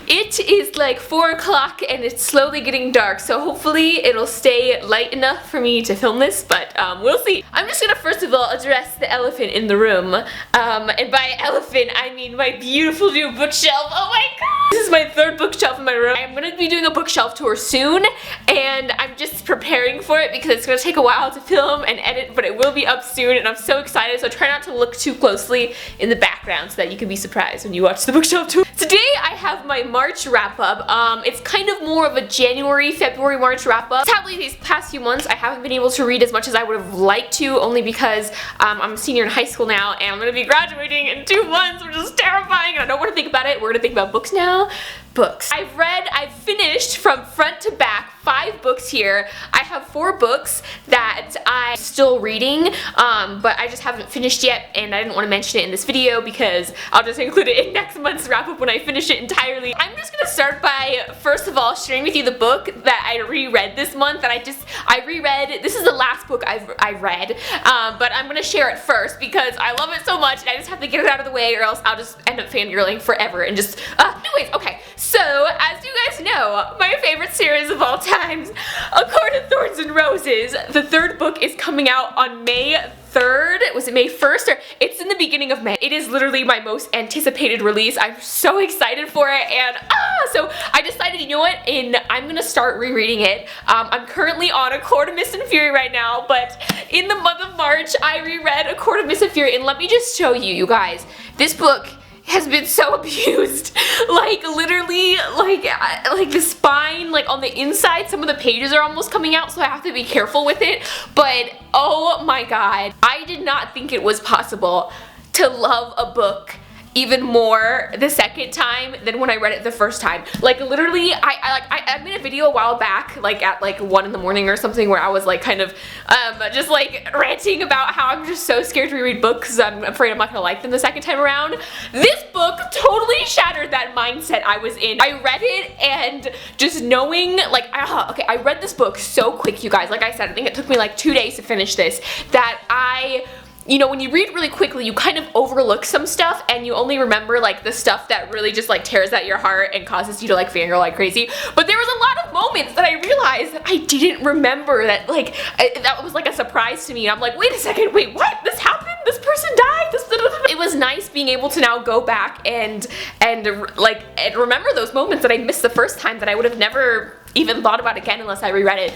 It is like 4 o'clock and it's slowly getting dark, so hopefully it'll stay light enough for me to film this, but we'll see. I'm just gonna first of all address the elephant in the room, and by elephant I mean my beautiful new bookshelf. Oh my god! This is my third bookshelf in my room. I'm gonna be doing a bookshelf tour soon, and I'm just preparing for it because it's gonna take a while to film and edit, but it will be up soon, and I'm so excited, so try not to look too closely in the background so that you can be surprised when you watch the bookshelf tour. Today I have my March wrap up. It's kind of more of a January, February, March wrap up. Sadly, these past few months I haven't been able to read as much as I would have liked to, only because I'm a senior in high school now and I'm gonna be graduating in 2 months, which is terrifying, and I don't want to think about it. We're gonna think about books now. Books. I've finished from front to back 5 books here. I have 4 books that I'm still reading, but I just haven't finished yet, and I didn't want to mention it in this video because I'll just include it in next month's wrap up when I finish it entirely. I'm just gonna start by, first of all, sharing with you the book that I reread this month, that I reread. This is the last book I read, but I'm gonna share it first because I love it so much and I just have to get it out of the way, or else I'll just end up fangirling forever and just, anyways, okay. So, as you guys know, my favorite series of all times, A Court of Thorns and Roses. The 3rd book is coming out on May 3rd. Was it May 1st? Or it's in the beginning of May. It is literally my most anticipated release. I'm so excited for it, and so I decided, you know what, I'm gonna start rereading it. I'm currently on A Court of Mist and Fury right now, but in the month of March, I reread A Court of Mist and Fury, and let me just show you, you guys, this book has been so abused. Like, literally, like the spine, like on the inside, some of the pages are almost coming out, so I have to be careful with it. But oh my god, I did not think it was possible to love a book even more the second time than when I read it the first time. Like, literally, I made a video a while back, like at like 1 in the morning or something, where I was like kind of just like ranting about how I'm just so scared to reread books because I'm afraid I'm not gonna like them the second time around. This book totally shattered that mindset I was in. I read it and just knowing, like, okay, I read this book so quick, you guys. Like I said, I think it took me like 2 days to finish this, that you know, when you read really quickly, you kind of overlook some stuff and you only remember like the stuff that really just like tears at your heart and causes you to like fangirl like crazy. But there was a lot of moments that I realized that I didn't remember, that like that was like a surprise to me. And I'm like, wait a second, wait, what? This happened? This person died? It was nice being able to now go back and remember those moments that I missed the first time, that I would have never even thought about again unless I reread it.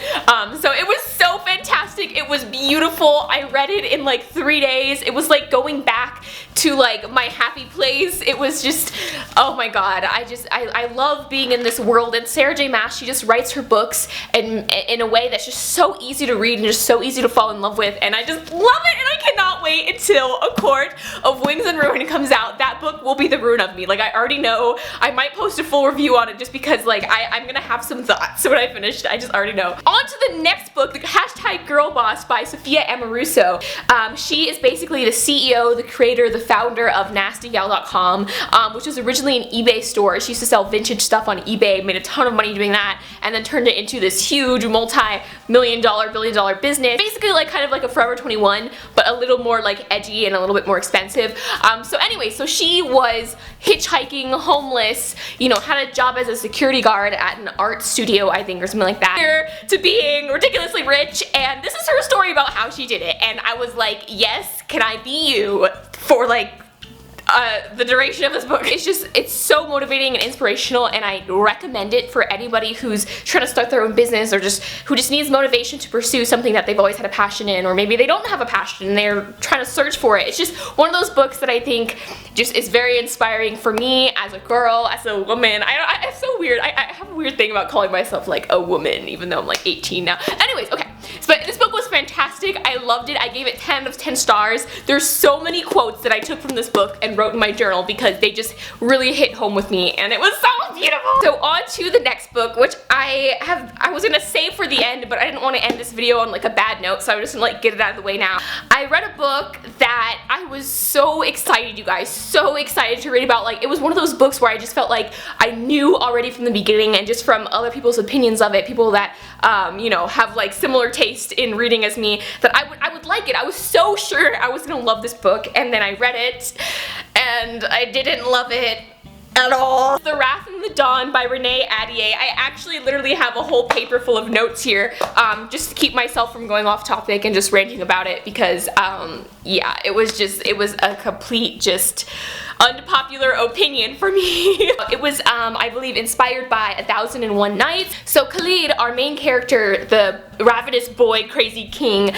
So it was so fantastic. It was beautiful. I read it in like 3 days. It was like going back to like my happy place. It was just, oh my god, I love being in this world. And Sarah J Maas, she just writes her books in a way that's just so easy to read and just so easy to fall in love with, and I just love it, and I cannot wait until A Court of Wings and Ruin comes out. That book will be the ruin of me. Like, I already know. I might post a full review on it just because like I'm gonna have some thoughts when I finish. I just already know. On to the next book, the hashtag Girl Boss by Sophia Amoruso. She is basically the CEO, the creator, the founder of NastyGal.com, which was originally an eBay store. She used to sell vintage stuff on eBay, made a ton of money doing that, and then turned it into this huge multi-million-dollar, billion-dollar business. Basically like kind of like a Forever 21, but a little more like edgy and a little bit more expensive. So anyway, so she was hitchhiking, homeless, you know, had a job as a security guard at an art studio, I think, or something like that, here to being ridiculously rich, and this is her story about how she did it, and I was like, yes, can I be you for like the duration of this book. It's so motivating and inspirational, and I recommend it for anybody who's trying to start their own business, or who just needs motivation to pursue something that they've always had a passion in, or maybe they don't have a passion and they're trying to search for it. It's just one of those books that I think just is very inspiring for me as a girl, as a woman. It's so weird. I have a weird thing about calling myself like a woman, even though I'm like 18 now. Anyways, okay. But this book was fantastic. I loved it. I gave it 10 out of 10 stars. There's so many quotes that I took from this book and wrote in my journal because they just really hit home with me, and it was so beautiful. So on to the next book, which I was gonna save for the end, but I didn't want to end this video on like a bad note, so I'm just gonna like get it out of the way now. I read a book that I was so excited, you guys, so excited to read about. Like, it was one of those books where I just felt like I knew already from the beginning, and just from other people's opinions of it, people that you know, have like similar taste in reading as me, that I would like it. I was so sure I was gonna love this book, and then I read it and I didn't love it. at all. The Wrath and the Dawn by Renee Ahdieh. I actually literally have a whole paper full of notes here, just to keep myself from going off topic and just ranting about it, because yeah, it was a complete just unpopular opinion for me. It was, I believe, inspired by 1001 Nights. So Khalid, our main character, the ravenous boy, crazy king,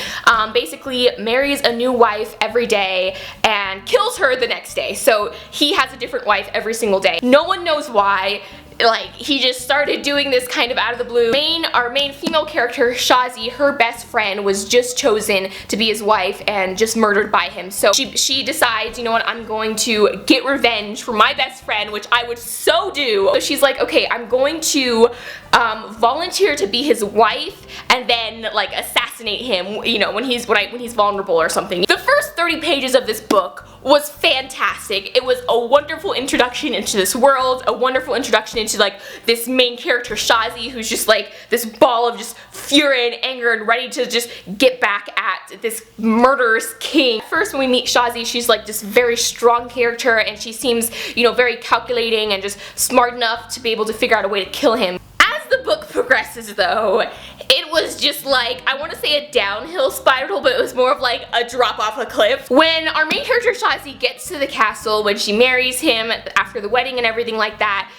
basically marries a new wife every day and kills her the next day. So he has a different wife every single day. No one knows why. Like, he just started doing this kind of out of the blue. Our main female character, Shazi, her best friend, was just chosen to be his wife and just murdered by him. So she decides, you know what, I'm going to get revenge for my best friend, which I would so do. So she's like, okay, I'm going to volunteer to be his wife and then like assassinate him, you know, when he's vulnerable or something. The first 30 pages of this book was fantastic. It was a wonderful introduction into this world, a wonderful introduction into like this main character Shazi, who's just like this ball of just fury and anger and ready to just get back at this murderous king. First, when we meet Shazi, she's like this very strong character, and she seems, you know, very calculating and just smart enough to be able to figure out a way to kill him. As the book progresses though, it was just like, I want to say a downhill spiral, but it was more of like a drop off a cliff. When our main character Shazi gets to the castle, when she marries him after the wedding and everything like that,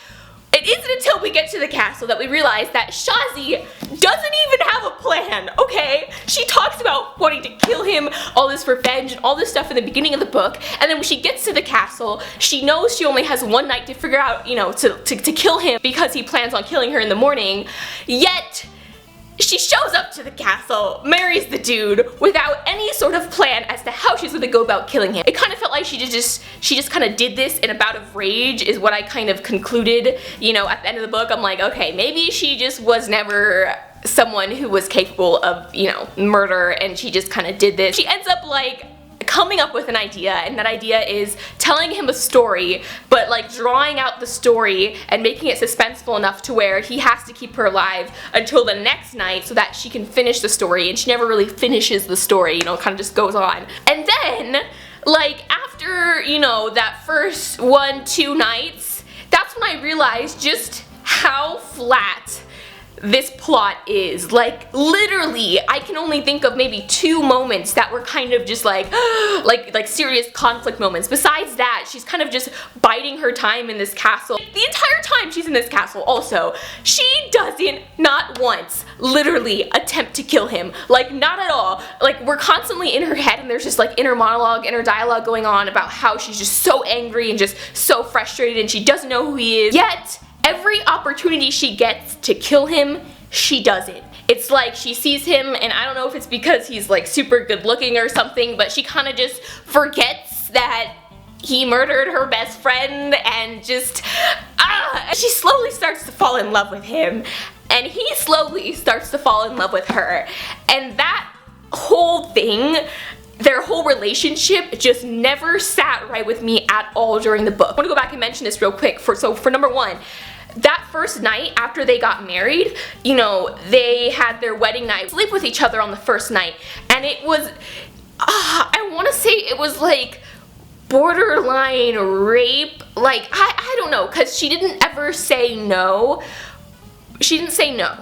it isn't until we get to the castle that we realize that Shazi doesn't even have a plan, okay? She talks about wanting to kill him, all this revenge and all this stuff in the beginning of the book, and then when she gets to the castle, she knows she only has one night to figure out, you know, to kill him because he plans on killing her in the morning, yet she shows up to the castle, marries the dude without any sort of plan as to how she's gonna go about killing him. It kind of felt like she just kind of did this in a bout of rage, is what I kind of concluded, you know, at the end of the book. I'm like, okay, maybe she just was never someone who was capable of, you know, murder, and she just kind of did this. She ends up like coming up with an idea, and that idea is telling him a story, but like drawing out the story and making it suspenseful enough to where he has to keep her alive until the next night so that she can finish the story, and she never really finishes the story, you know, kind of just goes on. And then, like, after, you know, that first 1-2 nights, that's when I realized just how flat this plot is. Like, literally, I can only think of maybe 2 moments that were kind of just like like serious conflict moments. Besides that, she's kind of just biding her time in this castle. The entire time she's in this castle also, she doesn't, not once, literally attempt to kill him. Like, not at all. Like, we're constantly in her head, and there's just like inner monologue, inner dialogue going on about how she's just so angry and just so frustrated and she doesn't know who he is. Yet, every opportunity she gets to kill him, she does it. It's like she sees him, and I don't know if it's because he's like super good looking or something, but she kind of just forgets that he murdered her best friend, and just, she slowly starts to fall in love with him, and he slowly starts to fall in love with her. And that whole thing, their whole relationship just never sat right with me at all during the book. I want to go back and mention this real quick. So for number one, that first night after they got married, you know, they had their wedding night, sleep with each other on the first night, and it was, I want to say it was like borderline rape. Like, I don't know, because she didn't ever say no. She didn't say no,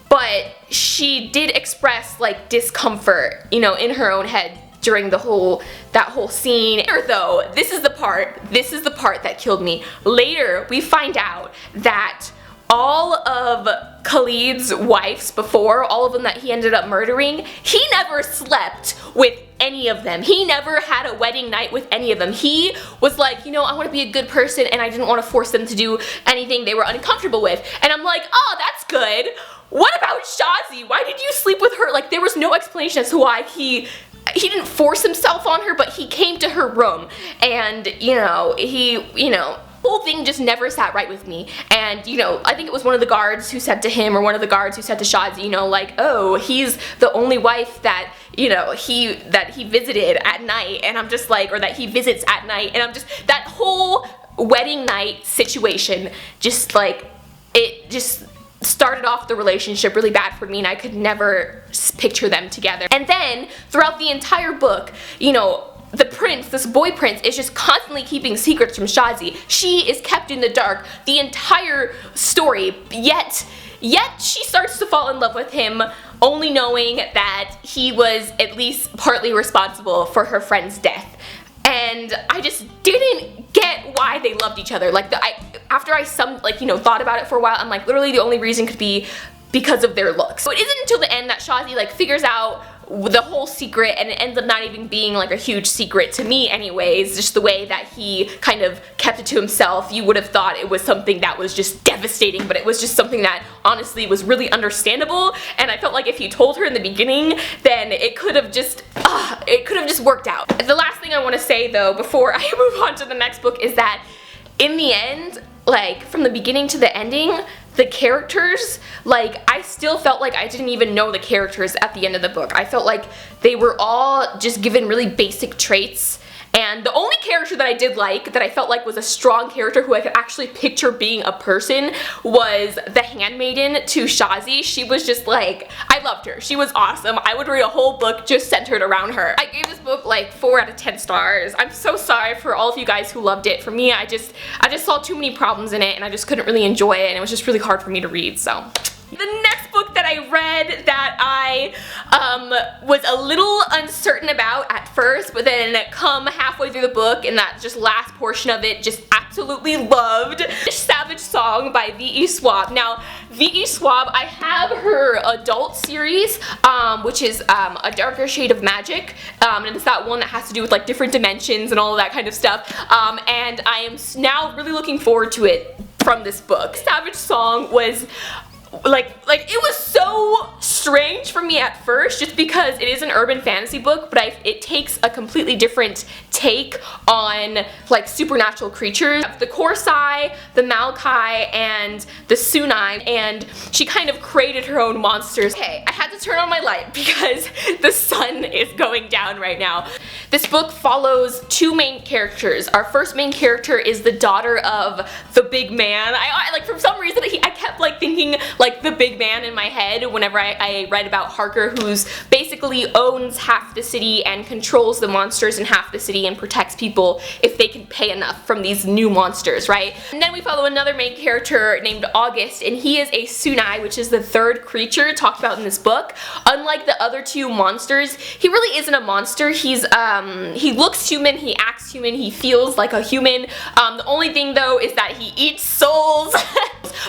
but she did express like discomfort, you know, in her own head during that whole scene. Later though, this is the part that killed me. Later, we find out that all of Khalid's wives before, all of them that he ended up murdering, he never slept with any of them. He never had a wedding night with any of them. He was like, you know, I want to be a good person, and I didn't want to force them to do anything they were uncomfortable with. And I'm like, oh, that's good. What about Shazi? Why did you sleep with her? Like, there was no explanation as to why he didn't force himself on her, but he came to her room, and, you know, whole thing just never sat right with me. And, you know, I think it was one of the guards who said to him, or one of the guards who said to Shazi, you know, like, oh, he's the only wife that, you know, that he visited at night, and I'm just like, or that he visits at night, and I'm just, that whole wedding night situation, just like, it just started off the relationship really bad for me, and I could never picture them together. And then throughout the entire book, you know, the prince, this boy prince, is just constantly keeping secrets from Shazi. She is kept in the dark the entire story, yet she starts to fall in love with him, only knowing that he was at least partly responsible for her friend's death. And I just didn't get why they loved each other. Like, after I thought about it for a while, I'm like, literally the only reason could be because of their looks. So it isn't until the end that Shazi like figures out the whole secret, and it ends up not even being like a huge secret to me anyways, just the way that he kind of kept it to himself. You would have thought it was something that was just devastating, but it was just something that honestly was really understandable, and I felt like if he told her in the beginning, then it could have just worked out. The last thing I want to say though before I move on to the next book is that in the end, like from the beginning to the ending, the characters, like, I still felt like I didn't even know the characters at the end of the book. I felt like they were all just given really basic traits, and the only character that I did like, that I felt like was a strong character who I could actually picture being a person, was the handmaiden to Shazi. She was just like, I loved her. She was awesome. I would read a whole book just centered around her. I gave this book like 4 out of 10 stars. I'm so sorry for all of you guys who loved it. For me, I just saw too many problems in it, and I just couldn't really enjoy it, and it was just really hard for me to read, so. The next book that I read that I was a little uncertain about at first, but then come halfway through the book and that just last portion of it just absolutely loved, Savage Song by V.E. Schwab. Now, V.E. Schwab, I have her adult series, which is A Darker Shade of Magic, and it's that one that has to do with like different dimensions and all of that kind of stuff, and I am now really looking forward to it from this book. Savage Song was like it was so strange for me at first, just because it is an urban fantasy book, but it takes a completely different take on like supernatural creatures. The Korsai, the Malkai, and the Sunai, and she kind of created her own monsters. Okay, I had to turn on my light because the sun is going down right now. This book follows 2 main characters. Our first main character is the daughter of the big man. I like, for some reason I kept like thinking like the big man in my head whenever I read about Harker, who's basically owns half the city and controls the monsters in half the city and protects people if they can pay enough from these new monsters, right? And then we follow another main character named August, and he is a Sunai, which is the 3rd creature talked about in this book. Unlike the other 2 monsters, he really isn't a monster. He's he looks human, he acts human, he feels like a human. The only thing though is that he eats souls,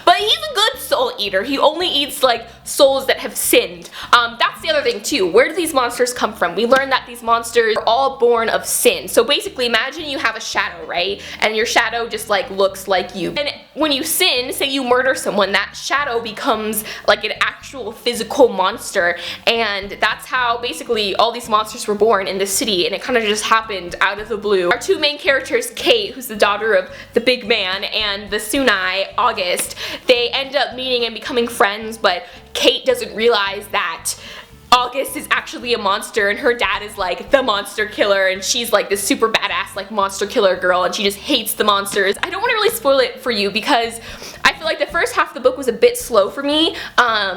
but he's a good soul eater. He only eats like souls that have sinned. That's the other thing too. Where do these monsters come from? We learned that these monsters are all born of sin. So basically imagine you have a shadow, right? And your shadow just like looks like you. And when you sin, say you murder someone, that shadow becomes like an actual physical monster. And that's how basically all these monsters were born in this city, and it kind of just happened out of the blue. Our 2 main characters, Kate, who's the daughter of the big man, and the Sunai, August, they end up meeting and becoming friends, but Kate doesn't realize that August is actually a monster, and her dad is like the monster killer, and she's like this super badass like monster killer girl, and she just hates the monsters. I don't want to really spoil it for you because I feel like the first half of the book was a bit slow for me,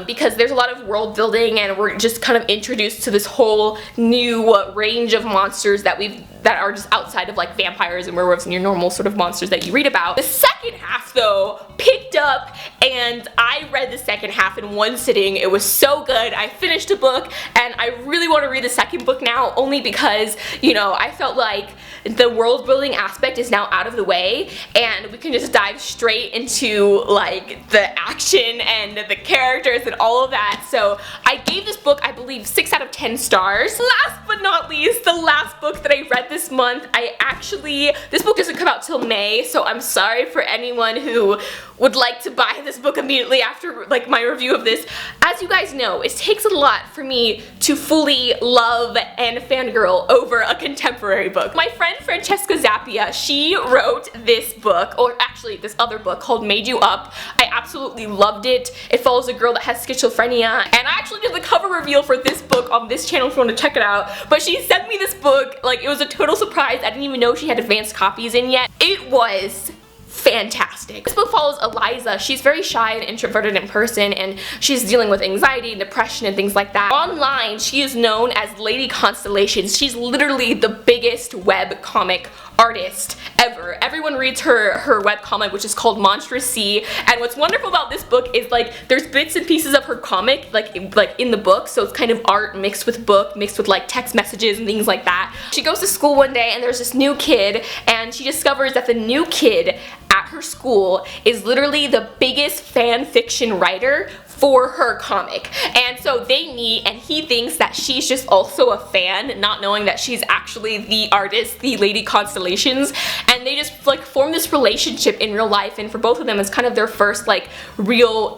because there's a lot of world building and we're just kind of introduced to this whole new range of monsters that are just outside of like vampires and werewolves and your normal sort of monsters that you read about. The second half though picked up, and I read the second half in one sitting. It was so good. I finished a book and I really want to read the second book now, only because, you know, I felt like the world building aspect is now out of the way and we can just dive straight into like the action and the characters and all of that. So I gave this book, I believe, 6 out of 10 stars. Last but not least, the last book that I read this month, this book doesn't come out till May, so I'm sorry for anyone who would like to buy this book immediately after like my review of this. As you guys know, it takes a lot for me to fully love and fangirl over a contemporary book. My friend Francesca Zappia, she wrote this book, or actually this other book called Made You Up. I absolutely loved it. It follows a girl that has schizophrenia, and I actually did the cover reveal for this book on this channel if you want to check it out, but she sent me this book, like it was a total surprise. I didn't even know she had advanced copies in yet. It was fantastic. This book follows Eliza. She's very shy and introverted in person, and she's dealing with anxiety and depression and things like that. Online, she is known as Lady Constellation. She's literally the biggest web comic artist ever. Everyone reads her webcomic, which is called Monstrous Sea, and what's wonderful about this book is like there's bits and pieces of her comic like in the book, so it's kind of art mixed with book, mixed with like text messages and things like that. She goes to school one day and there's this new kid, and she discovers that the new kid at her school is literally the biggest fan fiction writer for her comic. And so they meet, and he thinks that she's just also a fan, not knowing that she's actually the artist, the Lady Constellations, and they just like form this relationship in real life, and for both of them it's kind of their first like real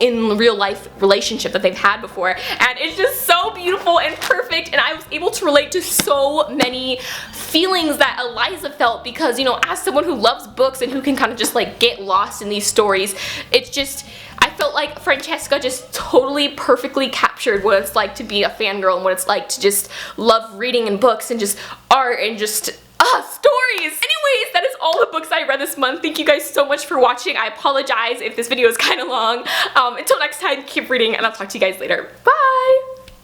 life relationship that they've had before, and it's just so beautiful and perfect, and I was able to relate to so many feelings that Eliza felt because, you know, as someone who loves books and who can kind of just like get lost in these stories, it's just, I felt like Francesca just totally perfectly captured what it's like to be a fangirl and what it's like to just love reading and books and just art and just stories. Anyways, that is all the books I read this month. Thank you guys so much for watching. I apologize if this video is kind of long. Until next time, keep reading, and I'll talk to you guys later. Bye!